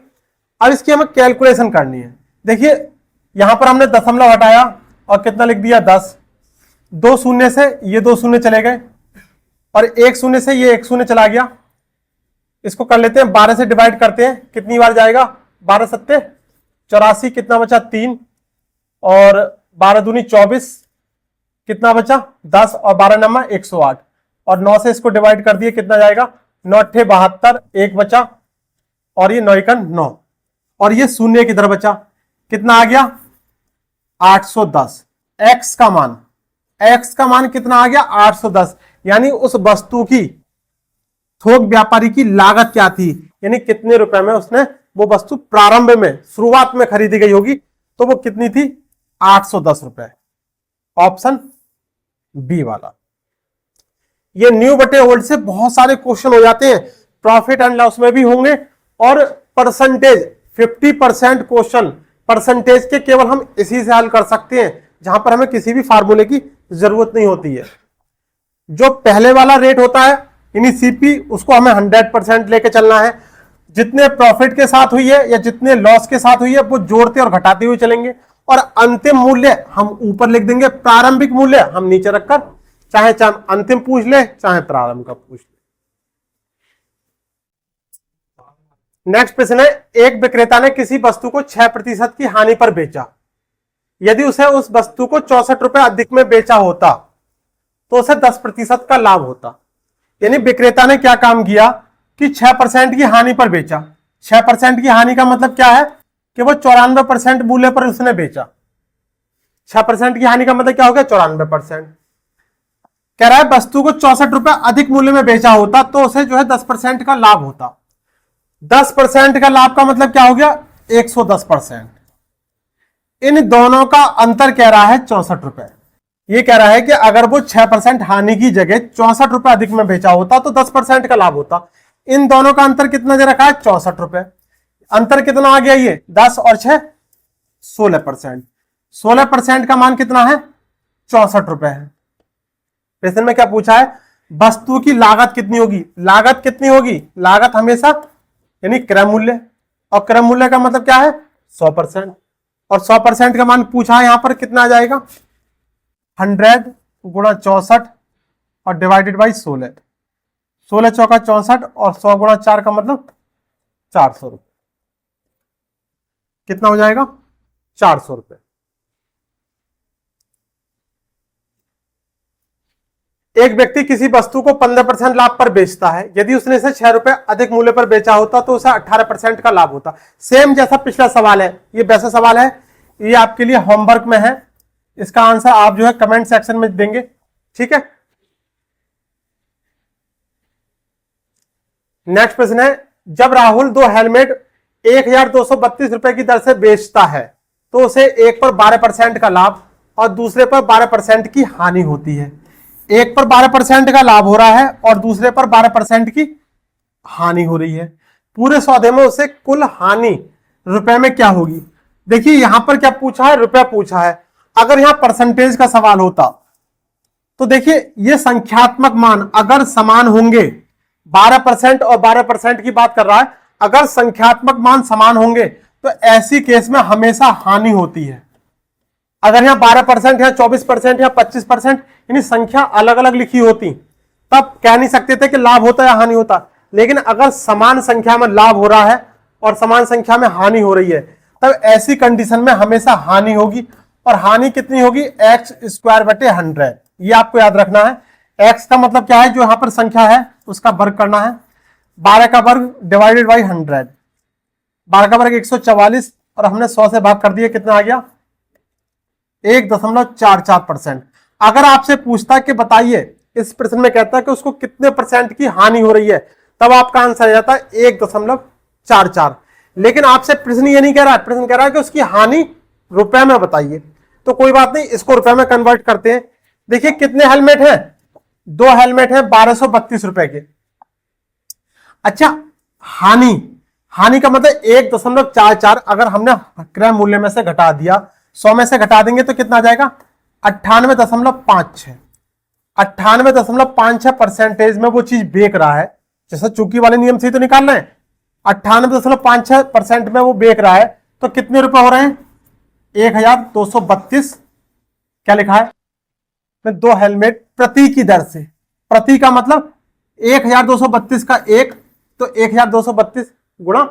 अब इसकी हमें कैलकुलेशन करनी है। देखिए यहां पर हमने दशमलव हटाया और कितना लिख दिया? 10। 2 शून्य से ये 2 शून्य चले गए, और 1 शून्य से ये 1 शून्य चला गया। इसको कर लेते हैं, 12 से डिवाइड करते हैं, कितनी बार जाएगा? 12 सत्ते 84, कितना बचा? 3, और 12 दूनी 24, कितना बचा 10 और 12 नंबर 108, और 9 से इसको डिवाइड कर दिए कितना जाएगा 9 अट्ठे 72, एक बचा, और ये 9 एकन 9, और ये शून्य किधर बचा, कितना आ गया 810। एक्स का मान कितना आ गया 810, यानी उस वस्तु की थोक व्यापारी की लागत क्या थी, यानी कितने रुपए में उसने वो वस्तु प्रारंभ में शुरुआत में खरीदी गई होगी, तो वो कितनी थी 810 रुपए। ऑप्शन बी वाला। ये न्यू बटे ओल्ड से बहुत सारे क्वेश्चन हो जाते हैं, प्रॉफिट एंड लॉस में भी होंगे, और परसेंटेज 50% क्वेश्चन परसेंटेज के केवल हम इसी से हल कर सकते हैं, जहां पर हमें किसी भी फार्मूले की जरूरत नहीं होती है। जो पहले वाला रेट होता है यानी सीपी, उसको हमें 100% लेके चलना है। जितने प्रॉफिट के साथ हुई है या जितने लॉस के साथ हुई है वो जोड़ते और घटाते हुए चलेंगे, और अंतिम मूल्य हम ऊपर लिख देंगे, प्रारंभिक मूल्य हम नीचे रखकर, चाहे अंतिम पूछ ले चाहे प्रारंभ का पूछ ले। नेक्स्ट प्रश्न है, एक विक्रेता ने किसी वस्तु को 6% की हानि पर बेचा। यदि उसे उस वस्तु को 64 रुपए अधिक में बेचा होता तो उसे 10% का लाभ होता। यानी विक्रेता ने क्या काम किया कि 6% की हानि पर बेचा। 6% की हानि का मतलब क्या है कि वो 94% मूल्य पर उसने बेचा। 6% की हानि का मतलब क्या हो गया 94%। कह रहा है वस्तु को 64 रुपए अधिक मूल्य में बेचा होता तो उसे जो है 10% का लाभ होता। 10% का लाभ का मतलब क्या हो गया 110%। इन दोनों का अंतर कह रहा है 64 रुपए। ये कह रहा है कि अगर वो 6% हानि की जगह 64 रुपए अधिक में बेचा होता तो 10% का लाभ होता। इन दोनों का अंतर कितना दे रखा है 64 रुपए। अंतर कितना आ गया ये 10 और 6 16%। 16% का मान कितना है 64 रुपए है। प्रश्न में क्या पूछा है वस्तु की लागत कितनी होगी। लागत कितनी होगी, लागत हमेशा यानी क्रय मूल्य, और क्रय मूल्य का मतलब क्या है 100%, और 100% का मान पूछा है यहां पर कितना आ जाएगा 100 गुणा 64 और डिवाइडेड बाई 16। 16 चौका 64 और 100 गुणा 4 का मतलब 400 रुपए। कितना हो जाएगा 400 रुपए। एक व्यक्ति किसी वस्तु को 15% लाभ पर बेचता है। यदि उसने इसे 6 रुपए अधिक मूल्य पर बेचा होता तो उसे 18% का लाभ होता। सेम जैसा पिछला सवाल है, ये वैसा सवाल है, ये आपके लिए होमवर्क में है। इसका आंसर आप जो है कमेंट सेक्शन में देंगे, ठीक है। नेक्स्ट प्रश्न है, जब राहुल 2 हेलमेट 1232 रुपए की दर से बेचता है तो उसे एक पर 12% का लाभ और दूसरे पर 12% की हानि होती है। एक पर 12% का लाभ हो रहा है और दूसरे पर 12% की हानि हो रही है। पूरे सौदे में उसे कुल हानि रुपए में क्या होगी। देखिए यहां पर क्या पूछा है, रुपया पूछा है। अगर यहां परसेंटेज का सवाल होता तो देखिए ये संख्यात्मक मान अगर समान होंगे, 12% और 12% की बात कर रहा है, अगर संख्यात्मक मान समान होंगे तो ऐसी केस में हमेशा हानि होती है। अगर यहां 12% या 24% या 25% यानी संख्या अलग अलग लिखी होती तब कह नहीं सकते थे कि लाभ होता या हानि होता। लेकिन अगर समान संख्या में लाभ हो रहा है और समान संख्या में हानि हो रही है तब ऐसी कंडीशन में हमेशा हानि होगी। और हानि कितनी होगी एक्स स्क्वायर बटे 100। ये आपको याद रखना है। एक्स का मतलब क्या है, जो यहां पर संख्या है उसका वर्ग करना है। 12 का वर्ग डिवाइडेड बाई 100। 12 का वर्ग 144 और हमने 100 से भाग कर दिया, कितना आ गया 1.44%। अगर आपसे पूछता कि बताइए, इस प्रश्न में कहता है कि उसको कितने परसेंट की हानि हो रही है, तब आपका आंसर आ जाता है 1.44। लेकिन आपसे प्रश्न ये नहीं कह रहा है, प्रश्न कह रहा है कि उसकी हानि रुपए में बताइए। तो कोई बात नहीं, इसको रुपए में कन्वर्ट करते हैं। देखिए कितने हेलमेट हैं, 2 हेलमेट हैं 1232 रुपए के। अच्छा हानि का मतलब 1.44 अगर हमने क्रय मूल्य में से घटा दिया, 100 में से घटा देंगे तो कितना आ जाएगा 98.56। 98.56 परसेंटेज में वो चीज बेच रहा है। जैसा चूकी वाले नियम से तो निकाल रहे हैं, 98.56% में वो बेच रहा है तो कितने रुपए हो रहे हैं 1232। क्या लिखा है 2 हेलमेट प्रति की दर से। प्रति का मतलब 1232 का 1 तो 1232 गुणा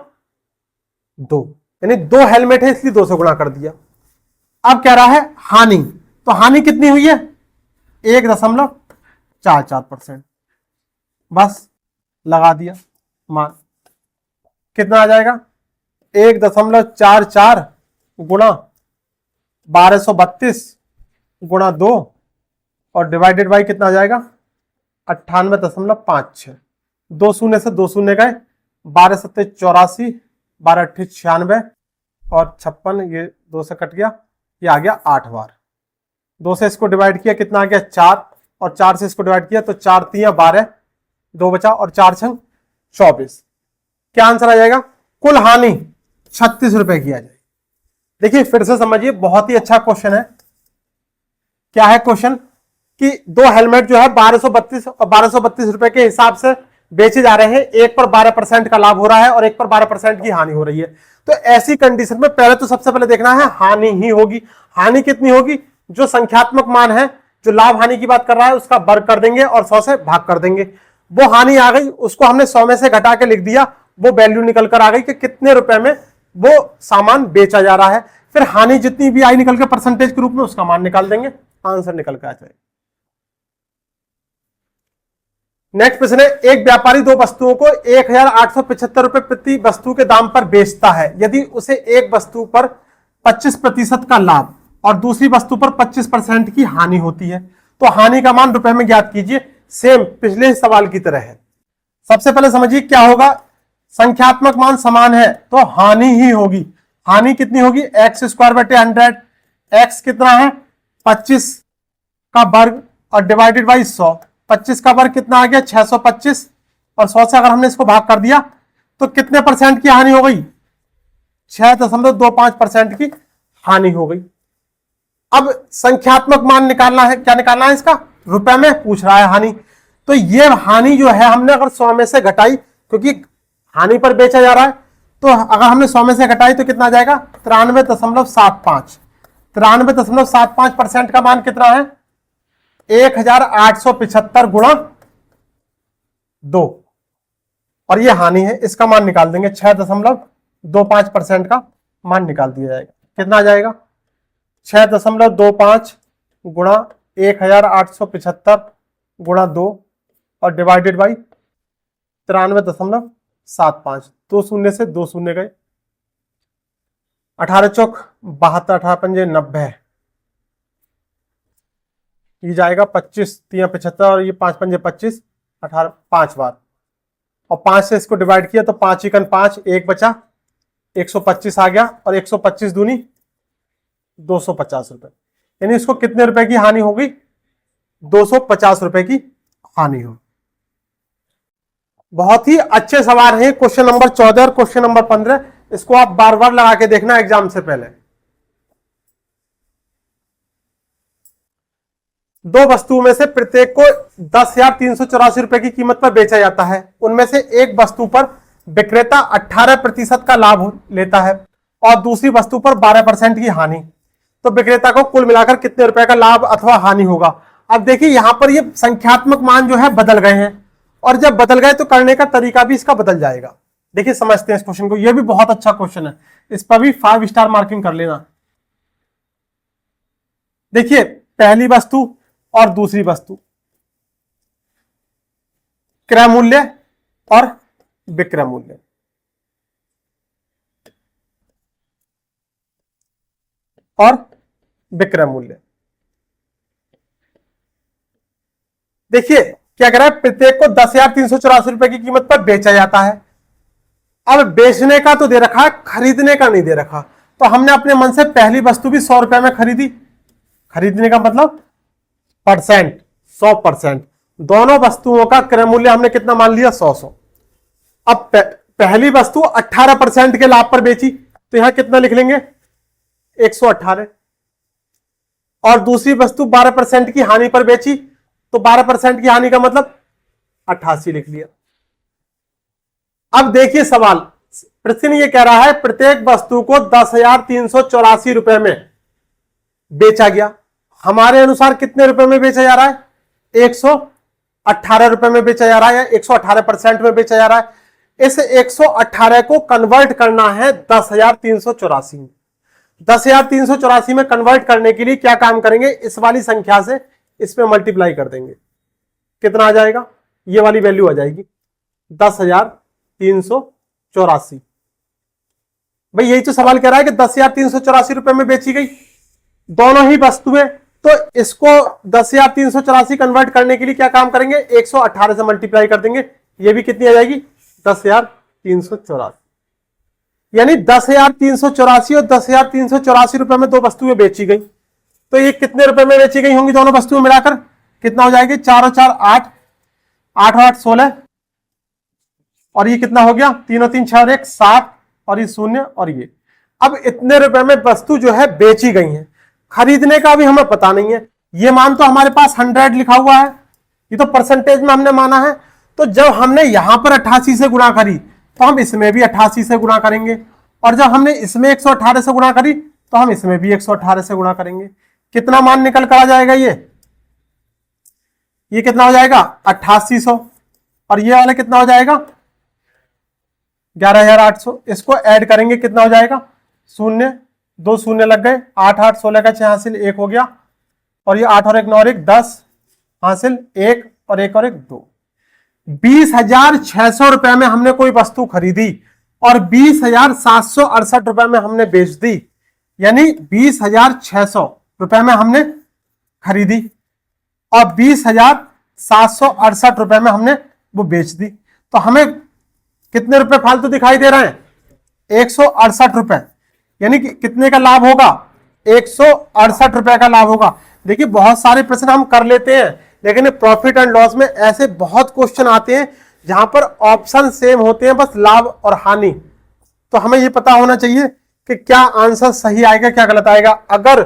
2, यानी 2 हेलमेट है इसलिए 2 से गुणा कर दिया। अब कह रहा है हानि, तो हानि कितनी हुई है 1.44%। बस लगा दिया मान, कितना आ जाएगा 1.44 गुणा 1232 गुणा 2 और डिवाइडेड बाई कितना आ जाएगा 98.56। 2 शून्य से 2 शून्य गए, 12 सत्ते 84, 12 अट्ठे 96 और 56, ये 2 से कट गया, ये आ गया 8 बार। 2 से इसको डिवाइड किया कितना आ गया 4, और 4 से इसको डिवाइड किया तो 4 3 12, 2 बचा और 4 6 24। क्या आंसर आ जाएगा? कुल हानि 36 रुपए की आ जाएगी। देखिए फिर से समझिए, बहुत ही अच्छा क्वेश्चन है। क्या है क्वेश्चन कि 2 हेलमेट जो है 1232 और 1232 रुपए के हिसाब से बेचे जा रहे हैं, एक पर 12% का लाभ हो रहा है और एक पर 12% की हानि हो रही है। तो ऐसी कंडीशन में पहले तो सबसे पहले देखना है हानि ही होगी। हानि कितनी होगी? जो संख्यात्मक मान है, जो लाभ हानि की बात कर रहा है उसका वर्ग कर देंगे और 100 से भाग कर देंगे। वो हानि आ गई, उसको हमने 100 में से घटा के लिख दिया, वो वैल्यू निकल कर आ गई कि कितने रुपए में वो सामान बेचा जा रहा है। फिर हानि जितनी भी आई निकल के परसेंटेज के रूप में, उसका मान निकाल देंगे, आंसर निकल के आ जाएगा। नेक्स्ट प्रश्न है, एक व्यापारी 2 वस्तुओं को 1875 रुपए प्रति वस्तु के दाम पर बेचता है। यदि उसे एक वस्तु पर 25% का लाभ और दूसरी वस्तु पर 25% की हानि होती है, तो हानि का मान रुपए में ज्ञात कीजिए। सेम पिछले सवाल की तरह है। सबसे पहले समझिए क्या होगा, संख्यात्मक मान समान है तो हानि ही होगी। हानि कितनी होगी? x²/100। x कितना है 25 का वर्ग और डिवाइडेड बाई 100। 25 का वर्ग कितना आ गया 625, और 100 से अगर हमने इसको भाग कर दिया तो कितने परसेंट की हानि हो गई? 6.25% की हानि हो गई। अब संख्यात्मक मान निकालना है, क्या निकालना है इसका? रुपए में पूछ रहा है हानि। तो ये हानि जो है हमने अगर 100 में से घटाई, क्योंकि हानि पर बेचा जा रहा है, तो अगर हमने 100 में से घटाई तो कितना आ जाएगा 93.75। 93.75% का मान कितना है 1875 गुणा 2, और ये हानि है, इसका मान निकाल देंगे 6.25% का मान निकाल दिया जाएगा। कितना आ जाएगा 6.25 गुणा 1875 गुणा 2 और डिवाइडेड बाई 93.75। 2 शून्य से 2 शून्य गए, 18 चौक 72, 18 पंजे 90, ये जाएगा 25 3 75 और ये 5 पंजे 25, 18 5 बार, और 5 से इसको डिवाइड किया तो 5 एकन 5, 1 बचा, 125 आ गया, और 125 दूनी 250 रुपए। यानी इसको कितने रुपए की हानि होगी? 250 रुपए की हानि हो। बहुत ही अच्छे सवाल हैं क्वेश्चन नंबर 14 और क्वेश्चन नंबर 15। इसको आप बार बार लगा के देखना एग्जाम से पहले। 2 वस्तुओं में से प्रत्येक को 10,384 रुपए की कीमत पर बेचा जाता है। उनमें से एक वस्तु पर विक्रेता 18% का लाभ लेता है और दूसरी वस्तु पर 12% की हानि। तो विक्रेता को कुल मिलाकर कितने रुपए का लाभ अथवा हानि होगा? अब देखिए यहां पर ये संख्यात्मक मान जो है बदल गए हैं, और जब बदल गए तो करने का तरीका भी इसका बदल जाएगा। देखिए समझते हैं इस क्वेश्चन को, ये भी बहुत अच्छा क्वेश्चन है, इस पर भी 5 स्टार मार्किंग कर लेना। देखिए पहली वस्तु और दूसरी वस्तु, क्रय मूल्य और विक्रय मूल्य। और विक्रय मूल्य देखिए क्या कह रहा है, प्रत्येक को 10,384 रुपए की कीमत पर बेचा जाता है। अब बेचने का तो दे रखा है, खरीदने का नहीं दे रखा, तो हमने अपने मन से पहली वस्तु भी 100 रुपए में खरीदी। खरीदने का मतलब परसेंट 100%। दोनों वस्तुओं का क्रय मूल्य हमने कितना मान लिया 100। अब पहली वस्तु 18% के लाभ पर बेची तो यहां कितना लिख लेंगे 118, और दूसरी वस्तु 12% की हानि पर बेची तो 12% की हानि का मतलब 88 लिख लिया। अब देखिए सवाल, प्रश्न ये कह रहा है प्रत्येक वस्तु को 10,384 रुपए में बेचा गया। हमारे अनुसार कितने रुपए में बेचा जा रहा है? 118 रुपए में बेचा जा रहा है, या 118% में बेचा जा रहा है। इस 118 को कन्वर्ट करना है 10,384 में। 10,384 में कन्वर्ट करने के लिए क्या काम करेंगे, इस वाली संख्या से इसमें मल्टीप्लाई कर देंगे, कितना आ जाएगा, ये वाली वैल्यू आ जाएगी 10,384। भाई यही तो सवाल कह रहा है कि 10,384 रुपए में बेची गई दोनों ही वस्तुएं, तो इसको 10,384 कन्वर्ट करने के लिए क्या काम करेंगे, 118 से मल्टीप्लाई कर देंगे, ये भी कितनी आ जाएगी 10,384। यानी 10,384 और 10,384 रुपए में दो वस्तुएं बेची गई, तो ये कितने रुपए में बेची गई होंगी दोनों वस्तुएं मिलाकर, कितना हो जाएगी, 4 और 4 8, 8 और 8 16, और ये कितना हो गया, 3 और 3 6 और 1 7, और ये 0 और ये। अब इतने रुपए में वस्तु जो है बेची गई है, खरीदने का भी हमें पता नहीं है, ये मान तो हमारे पास 100 लिखा हुआ है, ये तो परसेंटेज में हमने माना है, तो जब हमने यहां पर 88 से गुणा करी तो हम इसमें भी 88 से गुणा करेंगे, और जब हमने इसमें 118 से गुणा करी तो हम इसमें भी 118 से गुणा करेंगे। कितना मान निकल कर आ जाएगा, ये कितना हो जाएगा 8800, और ये वाला कितना हो जाएगा 11,800। इसको ऐड करेंगे कितना हो जाएगा, 0 2 शून्य लग गए, 8 8 16 का 6 हासिल 1 हो गया, और ये 8 और 1 9 और 1 10 हासिल 1 और 1 और 1 2। 20,600 रुपए में हमने कोई वस्तु खरीदी और 20,768 रुपए में हमने बेच दी, यानी 20,600 रुपए में हमने खरीदी और 20,768 रुपए में हमने वो बेच दी, तो हमें कितने रुपए फालतू दिखाई दे रहे हैं, 168 रुपए, यानी कि कितने का लाभ होगा, 168 रुपए का लाभ होगा। देखिए बहुत सारे प्रश्न हम कर लेते हैं, लेकिन प्रॉफिट एंड लॉस में ऐसे बहुत क्वेश्चन आते हैं जहां पर ऑप्शन सेम होते हैं, बस लाभ और हानि, तो हमें यह पता होना चाहिए कि क्या आंसर सही आएगा क्या गलत आएगा। अगर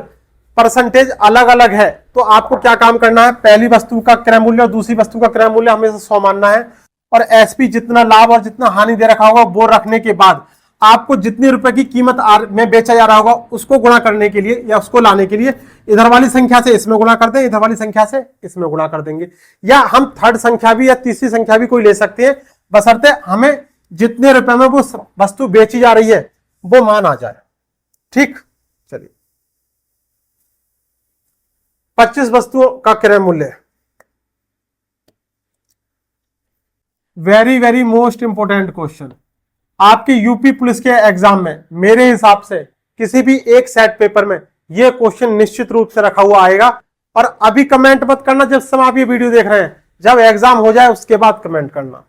परसेंटेज अलग अलग है तो आपको क्या काम करना है, पहली वस्तु का क्रय मूल्य और दूसरी वस्तु का क्रय मूल्य हमेशा 100 मानना है, और एसपी जितना लाभ और जितना हानि दे रखा होगा वो रखने के बाद आपको जितनी रुपए की कीमत में बेचा जा रहा होगा उसको गुणा करने के लिए या उसको लाने के लिए इधर वाली संख्या से इसमें गुणा कर दें, इधर वाली संख्या से इसमें गुणा कर देंगे, या हम थर्ड संख्या भी या तीसरी संख्या भी कोई ले सकते हैं, बशर्ते हमें जितने रुपए में वो वस्तु बेची जा रही है वो मान आ जाए। ठीक, चलिए 25 वस्तुओं का क्रय मूल्य, very very most important question आपके यूपी पुलिस के एग्जाम में मेरे हिसाब से किसी भी एक सेट पेपर में यह क्वेश्चन निश्चित रूप से रखा हुआ आएगा। और अभी कमेंट मत करना जब समय आप ये वीडियो देख रहे हैं, जब एग्जाम हो जाए उसके बाद कमेंट करना।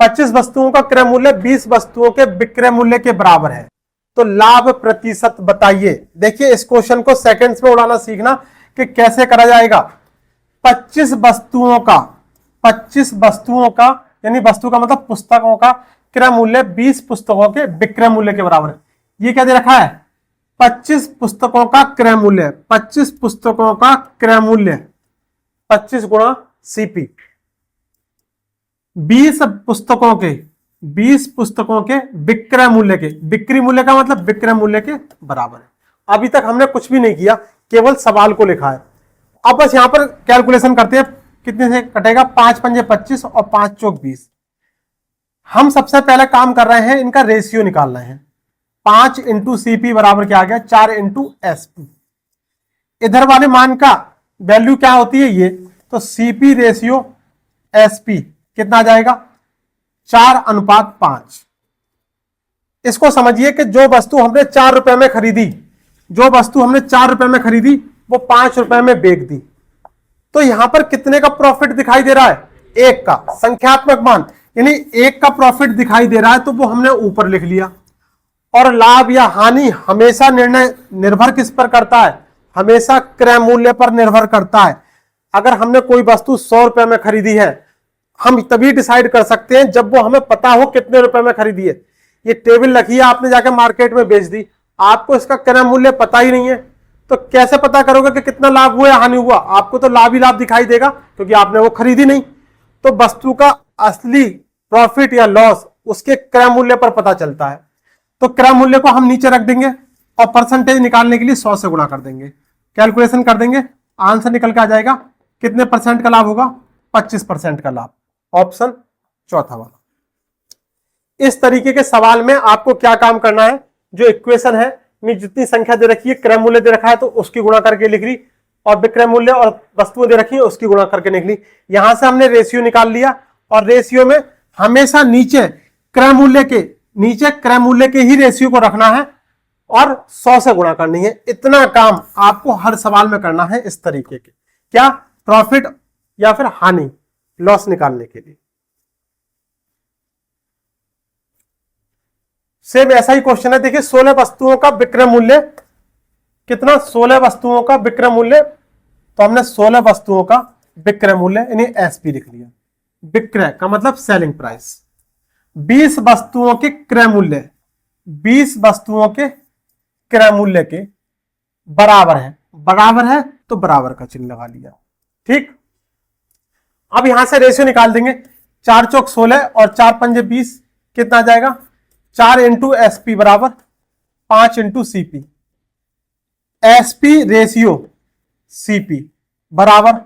25 वस्तुओं का क्रय मूल्य 20 वस्तुओं के विक्रय मूल्य के बराबर है, तो लाभ प्रतिशत बताइए। देखिए इस क्वेश्चन को सेकंड्स में उड़ाना सीखना कि कैसे करा जाएगा। 25 वस्तुओं का यानी वस्तु का मतलब पुस्तकों का क्रय मूल्य 20 पुस्तकों के विक्रय मूल्य के बराबर है। ये क्या दे रखा है, 25 पुस्तकों का क्रय मूल्य, 25 पुस्तकों का क्रय मूल्य 25 गुणा सीपी, 20 पुस्तकों के विक्रय मूल्य के, बिक्री मूल्य का मतलब विक्रय मूल्य के बराबर है। अभी तक हमने कुछ भी नहीं किया, केवल सवाल को लिखा है। अब बस यहां पर कैलकुलेशन करते हैं, कितने से कटेगा, 5 पंजे 25 और 5 चौक 20। हम सबसे पहले काम कर रहे हैं, इनका रेशियो निकाल रहे हैं। 5 इंटू सीपी बराबर क्या आ गया, 4 इंटू एसपी। इधर वाले मान का वैल्यू क्या होती है ये, तो सीपी रेशियो एसपी कितना आ जाएगा, 4:5। इसको समझिए कि जो वस्तु हमने 4 रुपए में खरीदी, वो 5 रुपए में बेच दी, तो यहां पर कितने का प्रॉफिट दिखाई दे रहा है, 1 का संख्यात्मक मान, यानी 1 का प्रॉफिट दिखाई दे रहा है, तो वो हमने ऊपर लिख लिया। और लाभ या हानि हमेशा निर्भर किस पर करता है, हमेशा क्रय मूल्य पर निर्भर करता है। अगर हमने कोई वस्तु 100 रुपए में खरीदी है, हम तभी डिसाइड कर सकते हैं जब वो हमें पता हो कितने रुपए में खरीदी है। ये टेबल रखी है, आपने जाकर मार्केट में बेच दी, आपको इसका क्रय मूल्य पता ही नहीं है, तो कैसे पता करोगे कि कितना लाभ हुआ या हानि हुआ। आपको तो लाभ ही लाभ दिखाई देगा क्योंकि आपने वो खरीदी नहीं। तो वस्तु का असली प्रॉफिट या लॉस उसके क्रय मूल्य पर पता चलता है। तो क्रय मूल्य को हम नीचे रख देंगे और परसेंटेज निकालने के लिए 100 से गुणा कर देंगे, कैलकुलेशन कर देंगे, आंसर निकल के आ जाएगा। कितने परसेंट का लाभ होगा, 25% का लाभ, ऑप्शन चौथा वाला। इस तरीके के सवाल में आपको क्या काम करना है, जो इक्वेशन है नहीं, जितनी संख्या दे रखी है, क्रय मूल्य दे रखा है तो उसकी गुणा करके लिख ली, और विक्रय मूल्य और वस्तुएं दे रखी है उसकी गुणा करके लिख ली। यहां से हमने रेशियो निकाल लिया, और रेशियो में हमेशा नीचे क्रय मूल्य के ही रेशियो को रखना है और 100 से गुणा करनी है। इतना काम आपको हर सवाल में करना है इस तरीके के, क्या, प्रॉफिट या फिर हानि, लॉस निकालने के लिए। सेम ऐसा ही क्वेश्चन है, देखिए 16 वस्तुओं का विक्रय मूल्य कितना, 16 वस्तुओं का विक्रय मूल्य, तो हमने 16 वस्तुओं का विक्रय मूल्य यानी एसपी लिख लिया। विक्रय का मतलब सेलिंग प्राइस। 20 वस्तुओं के क्रय मूल्य, 20 वस्तुओं के क्रय मूल्य के बराबर है तो बराबर का चिन्ह लगा लिया। ठीक, अब यहां से रेशियो निकाल देंगे, 4 चौक 16 और 4 पंजे 20, कितना आ जाएगा, 4 इंटू एसपी बराबर 5 into CP. SP ratio CP बराबर,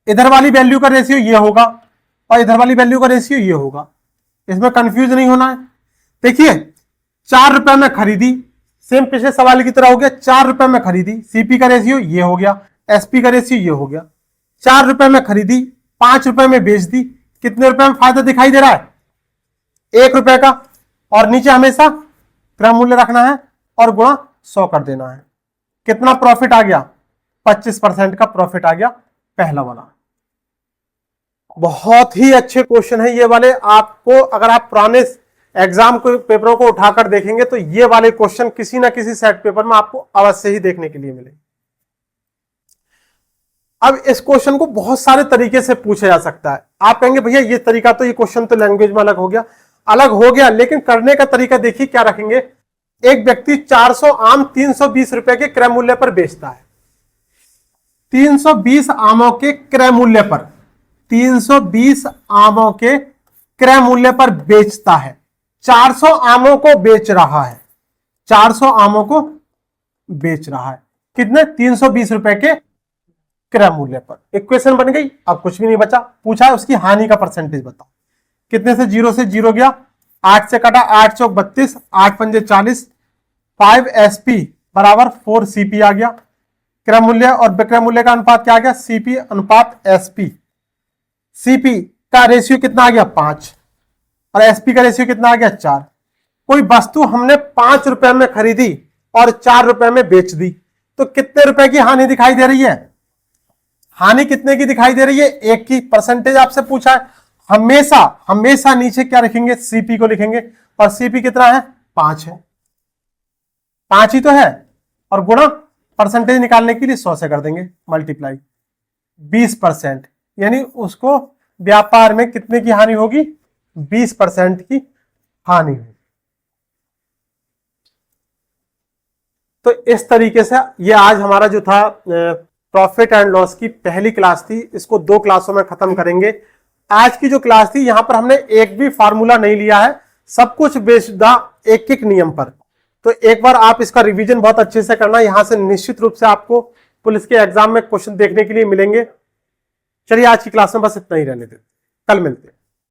इधर वाली वैल्यू का रेशियो ये होगा और इधर वाली वैल्यू का रेशियो ये होगा, इसमें कंफ्यूज नहीं होना है। देखिए 4 रुपए में खरीदी, सेम पिछले सवाल की तरह हो गया, 4 रुपए में खरीदी, सीपी का रेशियो ये हो गया, एसपी का रेशियो ये हो गया। 4 रुपए में खरीदी, 5 रुपए में बेच दी, कितने रुपए में फायदा दिखाई दे रहा है, 1 रुपए का, और नीचे हमेशा क्रय मूल्य रखना है और गुणा 100 कर देना है। कितना प्रॉफिट आ गया, 25% का प्रॉफिट आ गया, पहला वाला। बहुत ही अच्छे क्वेश्चन है ये वाले। आपको अगर आप पुराने एग्जाम को पेपरों को उठाकर देखेंगे तो ये वाले क्वेश्चन किसी ना किसी सेट पेपर में आपको अवश्य ही देखने के लिए मिले। अब इस क्वेश्चन को बहुत सारे तरीके से पूछा जा सकता है। आप कहेंगे भैया ये तरीका तो, ये क्वेश्चन तो लैंग्वेज में अलग हो गया, लेकिन करने का तरीका देखिए क्या रखेंगे। एक व्यक्ति 400 आम 320 रुपए के क्रय मूल्य पर बेचता है, 320 आमों के क्रय मूल्य पर, 320 आमों के क्रय मूल्य पर बेचता है, 400 आमों को बेच रहा है, 400 आमों को बेच रहा है, कितने, 320 रुपए के क्रय मूल्य पर। इक्वेशन बन गई, अब कुछ भी नहीं बचा, पूछा है उसकी हानि का परसेंटेज बताओ। कितने से 0 से 0 गया, 8 से कटा, 8 चौक 32, 8 पंजे 40, 5 एसपी बराबर 4 सीपी आ गया। क्रय मूल्य और विक्रय मूल्य का अनुपात क्या आ गया, सीपी अनुपात एसपी। सीपी का रेशियो कितना आ गया, 5, और एसपी का रेशियो कितना आ गया, 4। कोई वस्तु हमने 5 रुपए में खरीदी और 4 रुपए में बेच दी, तो कितने रुपए की हानि दिखाई दे रही है, हानि कितने की दिखाई दे रही है, 1 की। परसेंटेज आपसे पूछा है, हमेशा नीचे क्या लिखेंगे, सीपी को लिखेंगे, और सीपी कितना है, 5 है, 5 ही तो है, और गुणा परसेंटेज निकालने के लिए 100 से कर देंगे मल्टीप्लाई, 20%, यानी उसको व्यापार में कितने की हानि होगी, 20% की हानि होगी। तो इस तरीके से ये आज हमारा जो था प्रॉफिट एंड लॉस की पहली क्लास थी, इसको 2 क्लासों में खत्म करेंगे। आज की जो क्लास थी यहां पर हमने एक भी फार्मूला नहीं लिया है, सब कुछ बेस्ड एक एक नियम पर। तो एक बार आप इसका रिवीजन बहुत अच्छे से करना, यहां से निश्चित रूप से आपको पुलिस के एग्जाम में क्वेश्चन देखने के लिए मिलेंगे। चलिए आज की क्लास में बस इतना ही रहने देते, कल मिलते हैं।